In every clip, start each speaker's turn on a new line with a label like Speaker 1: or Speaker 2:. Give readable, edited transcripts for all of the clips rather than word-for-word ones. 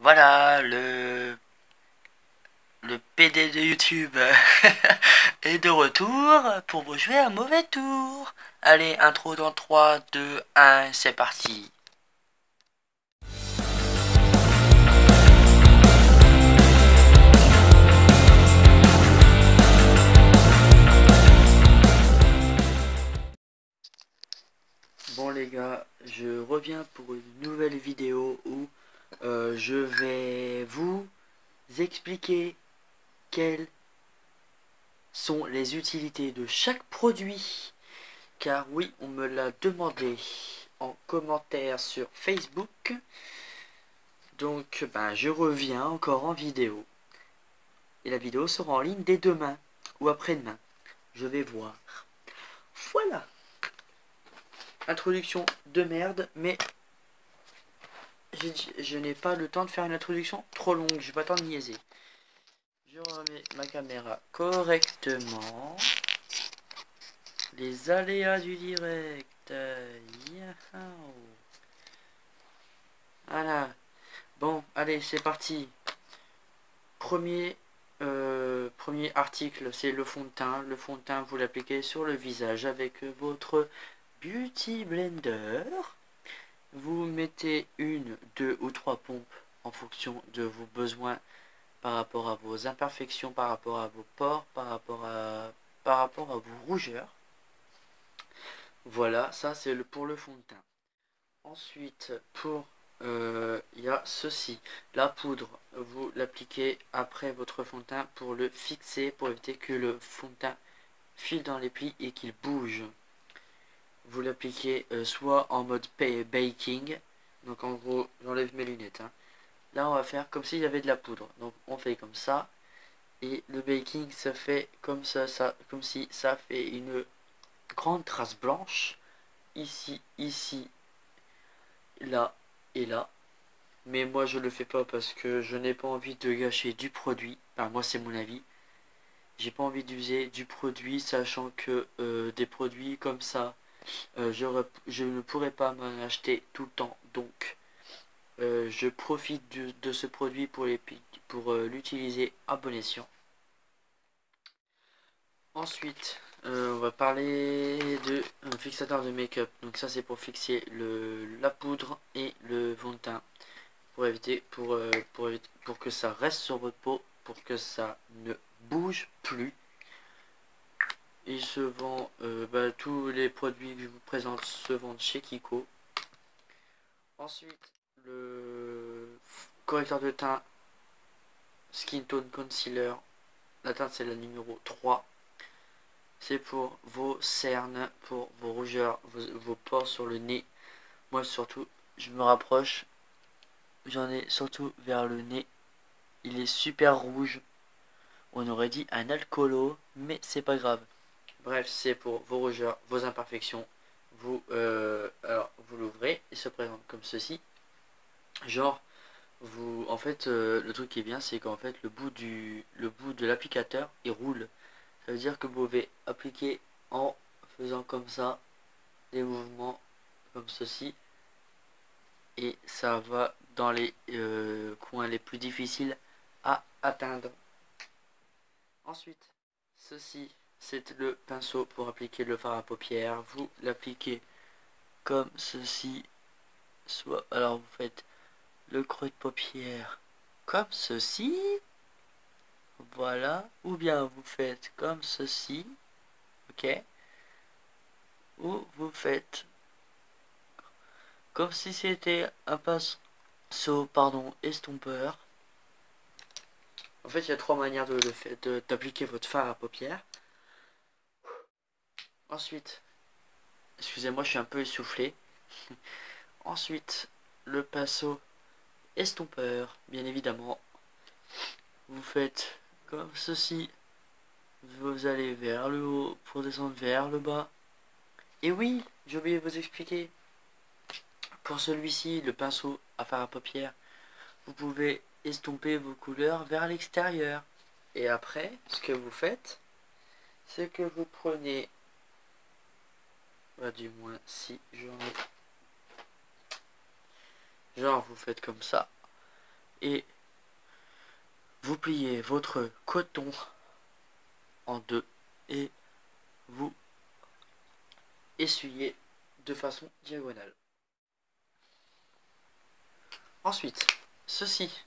Speaker 1: Voilà, le PD de YouTube est de retour pour vous jouer un mauvais tour. Allez, intro dans 3, 2, 1, c'est parti. Bon les gars, je reviens pour une nouvelle vidéo où je vais vous expliquer quelles sont les utilités de chaque produit. Car oui, on me l'a demandé en commentaire sur Facebook. Donc je reviens encore en vidéo. Et la vidéo sera en ligne dès demain ou après-demain. Je vais voir. Voilà. Introduction de merde, mais je n'ai pas le temps de faire une introduction trop longue. J'ai pas le temps de niaiser. Je remets ma caméra correctement. Les aléas du direct. Voilà. Bon, allez, c'est parti. Premier article, c'est le fond de teint. Le fond de teint, vous l'appliquez sur le visage avec votre Beauty Blender. Vous mettez une, deux ou trois pompes en fonction de vos besoins, par rapport à vos imperfections, par rapport à vos pores, par rapport à vos rougeurs. Voilà, ça c'est pour le fond de teint. Ensuite, il y a ceci, la poudre, vous l'appliquez après votre fond de teint pour le fixer, pour éviter que le fond de teint file dans les plis et qu'il bouge. Vous l'appliquez soit en mode baking, donc en gros j'enlève mes lunettes, hein. Là on va faire comme s'il y avait de la poudre, donc on fait comme ça, et le baking ça fait comme ça, comme si ça fait une grande trace blanche, ici, ici, là et là. Mais moi je le fais pas parce que je n'ai pas envie de gâcher du produit. Enfin, moi c'est mon avis. J'ai pas envie d'user du produit, sachant que des produits comme ça, je ne pourrais pas m'en acheter tout le temps. Donc je profite de ce produit pour l'utiliser à bon escient. Ensuite, on va parler de un fixateur de make-up. Donc ça c'est pour fixer la poudre et le fond de teint. Pour que ça reste sur votre peau, pour que ça ne bouge plus. Il se vend, tous les produits que je vous présente se vendent chez Kiko. Ensuite, le correcteur de teint Skin Tone Concealer. La teinte c'est la numéro 3. C'est pour vos cernes, pour vos rougeurs, vos pores sur le nez. Moi surtout, je me rapproche. J'en ai surtout vers le nez. Il est super rouge. On aurait dit un alcoolo, mais c'est pas grave. Bref, c'est pour vos rougeurs, vos imperfections. Alors, vous l'ouvrez, il se présente comme ceci. Genre, en fait, le truc qui est bien, c'est qu'en fait, le bout de l'applicateur, il roule. Ça veut dire que vous pouvez appliquer en faisant comme ça, des mouvements comme ceci. Et ça va dans les coins les plus difficiles à atteindre. Ensuite, ceci, c'est le pinceau pour appliquer le fard à paupières. Vous l'appliquez comme ceci. Alors vous faites le creux de paupière comme ceci. Voilà. Ou bien vous faites comme ceci. Ok. Ou vous faites comme si c'était un pinceau, estompeur. En fait, il y a trois manières d'appliquer votre fard à paupières. Ensuite, excusez-moi, je suis un peu essoufflé. Ensuite, le pinceau estompeur, bien évidemment. Vous faites comme ceci. Vous allez vers le haut pour descendre vers le bas. Et oui, j'ai oublié de vous expliquer. Pour celui-ci, le pinceau à fard à paupières, vous pouvez estomper vos couleurs vers l'extérieur. Et après, ce que vous faites, c'est que vous prenez, du moins si j'en ai, genre vous faites comme ça, et vous pliez votre coton en deux et vous essuyez de façon diagonale. Ensuite, ceci,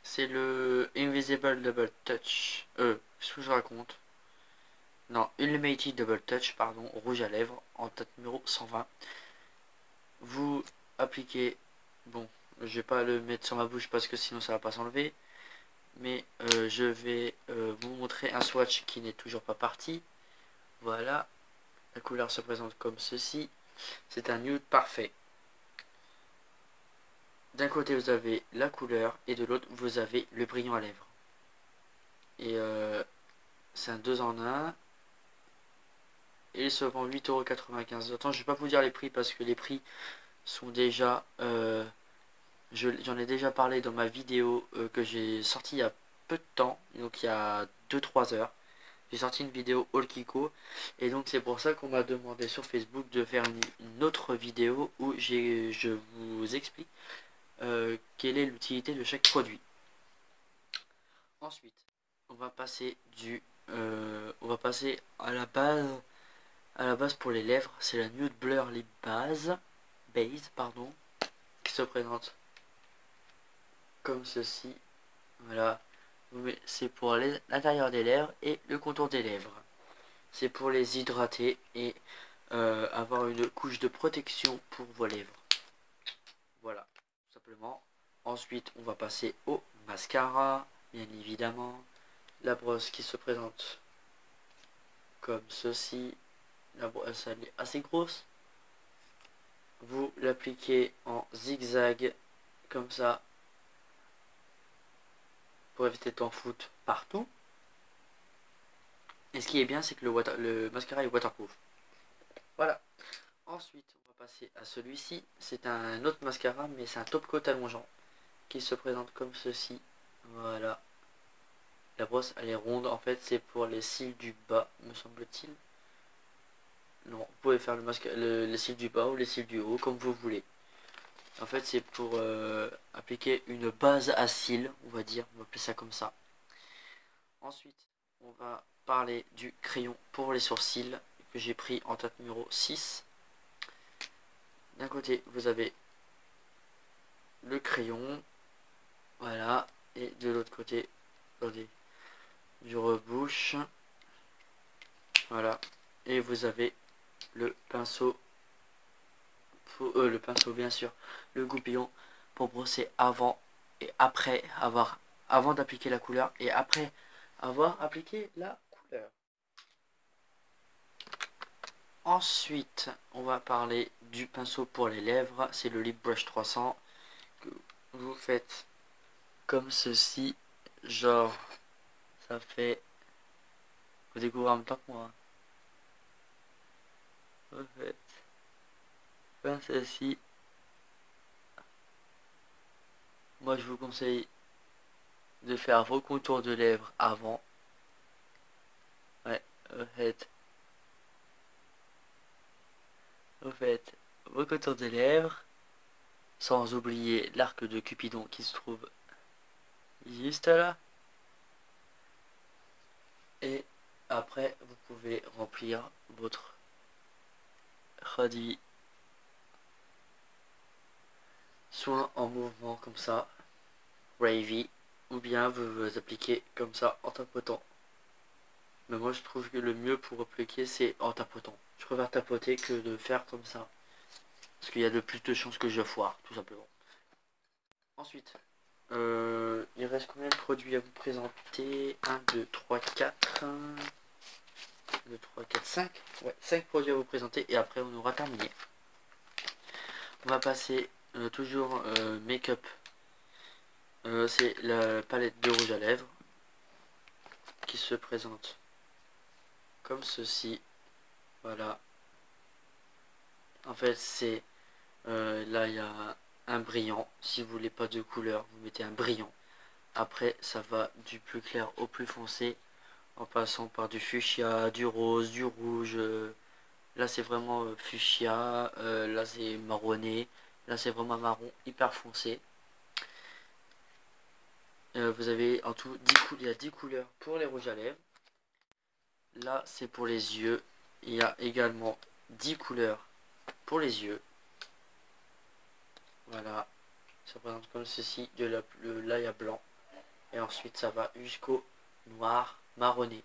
Speaker 1: c'est le Invisible Double Touch. Ce que je raconte. Non, Illuminated Double Touch, pardon, rouge à lèvres, en tête numéro 120. Vous appliquez, bon, je vais pas le mettre sur ma bouche parce que sinon ça va pas s'enlever. Mais je vais vous montrer un swatch qui n'est toujours pas parti. Voilà, la couleur se présente comme ceci. C'est un nude parfait. D'un côté vous avez la couleur et de l'autre vous avez le brillant à lèvres. Et c'est un 2 en 1. Et il se vend 8,95 €. Attends, je vais pas vous dire les prix parce que les prix sont déjà... j'en ai déjà parlé dans ma vidéo que j'ai sortie il y a peu de temps. Donc il y a 2-3 heures. J'ai sorti une vidéo All Kiko. Et donc c'est pour ça qu'on m'a demandé sur Facebook de faire une autre vidéo où je vous explique quelle est l'utilité de chaque produit. Ensuite, on va passer à la base pour les lèvres. C'est la Nude Blur Lip Base, pardon, qui se présente comme ceci. Voilà, c'est pour l'intérieur des lèvres et le contour des lèvres. C'est pour les hydrater et avoir une couche de protection pour vos lèvres. Voilà, tout simplement. Ensuite, on va passer au mascara, bien évidemment. La brosse qui se présente comme ceci. La brosse elle est assez grosse. Vous l'appliquez en zigzag, comme ça, pour éviter d'en foutre partout. Et ce qui est bien, c'est que le mascara est waterproof. Voilà. Ensuite, on va passer à celui-ci. C'est un autre mascara, mais c'est un top coat allongeant qui se présente comme ceci. Voilà. La brosse, elle est ronde. En fait, c'est pour les cils du bas, me semble-t-il. Non, vous pouvez faire les cils du bas ou les cils du haut, comme vous voulez. En fait, c'est pour appliquer une base à cils, on va dire. On va appeler ça comme ça. Ensuite, on va parler du crayon pour les sourcils que j'ai pris en teinte numéro 6. D'un côté, vous avez le crayon, voilà, et de l'autre côté, attendez, du rebouche, voilà, et vous avez le pinceau, bien sûr, le goupillon pour brosser avant et après avant d'appliquer la couleur et après avoir appliqué la couleur. Ensuite, on va parler du pinceau pour les lèvres. C'est le Lip Brush 300 que vous faites comme ceci. Genre, ça fait... Vous découvrez en même temps que moi. Vous faites comme ceci. Moi, je vous conseille de faire vos contours de lèvres avant. Ouais, vous faites vos contours de lèvres. Sans oublier l'arc de Cupidon qui se trouve juste là. Et après, vous pouvez remplir votre produit soit en mouvement comme ça, wavy, ou bien vous appliquez comme ça en tapotant. Mais moi je trouve que le mieux pour appliquer c'est en tapotant. Je préfère tapoter que de faire comme ça. Parce qu'il y a de plus de chances que je foire, tout simplement. Ensuite, il reste combien de produits à vous présenter? 1, 2, 3, 4... 2, 3, 4, 5. Ouais, 5 produits à vous présenter et après on aura terminé. On va passer toujours make-up. C'est la palette de rouge à lèvres qui se présente comme ceci. Voilà. En fait, c'est là il y a un brillant. Si vous voulez pas de couleur, vous mettez un brillant. Après, ça va du plus clair au plus foncé, en passant par du fuchsia, du rose, du rouge. Là, c'est vraiment fuchsia. Là, c'est marronné. Là, c'est vraiment marron hyper foncé. Vous avez en tout 10 il y a 10 couleurs pour les rouges à lèvres. Là, c'est pour les yeux. Il y a également 10 couleurs pour les yeux. Voilà. Ça présente comme ceci. Là, il y a blanc. Et ensuite, ça va jusqu'au noir marronné.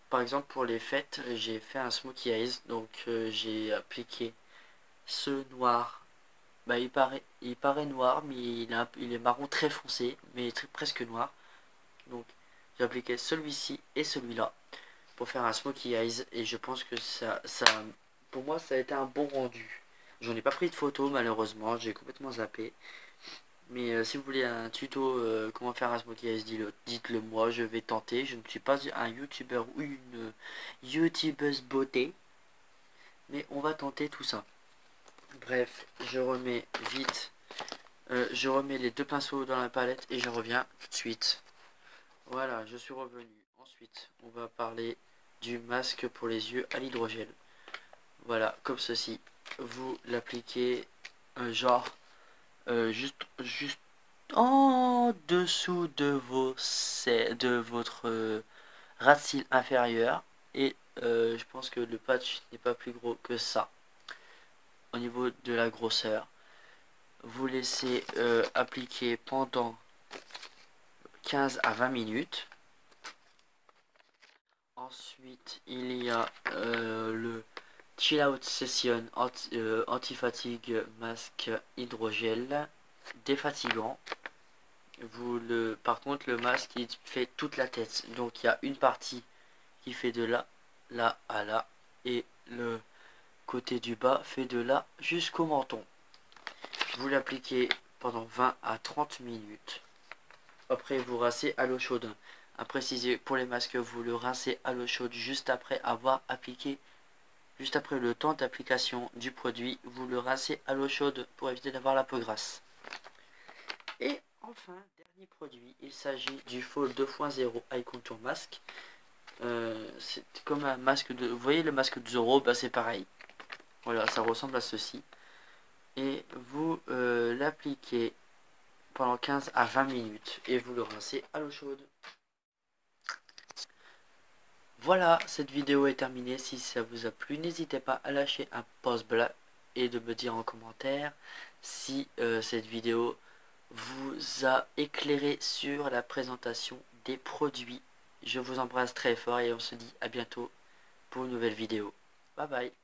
Speaker 1: Par exemple, pour les fêtes, j'ai fait un smokey eyes. Donc, j'ai appliqué ce noir. Bah, il paraît noir, mais il est marron très foncé, mais presque noir. Donc, j'ai appliqué celui-ci et celui-là pour faire un smokey eyes, et je pense que pour moi, ça a été un bon rendu. J'en ai pas pris de photo malheureusement, j'ai complètement zappé. Mais si vous voulez un tuto comment faire un smokey eyes, dites-le moi, je vais tenter. Je ne suis pas un youtubeur ou une youtubeuse beauté, mais on va tenter tout ça. Bref, je remets vite. Je remets les deux pinceaux dans la palette et je reviens tout de suite. Voilà, je suis revenu. Ensuite, on va parler du masque pour les yeux à l'hydrogel. Voilà, comme ceci. Vous l'appliquez genre juste en dessous de votre ras de cils inférieur. Et je pense que le patch n'est pas plus gros que ça au niveau de la grosseur. Vous laissez appliquer pendant 15 à 20 minutes. Ensuite, il y a le Chill Out Session anti-fatigue masque hydrogel défatigant. Par contre, le masque il fait toute la tête. Donc il y a une partie qui fait de là à là, et le côté du bas fait de là jusqu'au menton. Vous l'appliquez pendant 20 à 30 minutes. Après, vous rincez à l'eau chaude. À préciser, pour les masques, vous le rincez à l'eau chaude juste après avoir appliqué. Juste après le temps d'application du produit, vous le rincez à l'eau chaude pour éviter d'avoir la peau grasse. Et enfin, dernier produit, il s'agit du Fall 2.0 Eye Contour Mask. C'est comme un masque de... Vous voyez le masque de Zoro, bah c'est pareil. Voilà, ça ressemble à ceci. Et vous l'appliquez pendant 15 à 20 minutes et vous le rincez à l'eau chaude. Voilà, cette vidéo est terminée. Si ça vous a plu, n'hésitez pas à lâcher un pouce bleu et de me dire en commentaire si cette vidéo vous a éclairé sur la présentation des produits. Je vous embrasse très fort et on se dit à bientôt pour une nouvelle vidéo. Bye bye.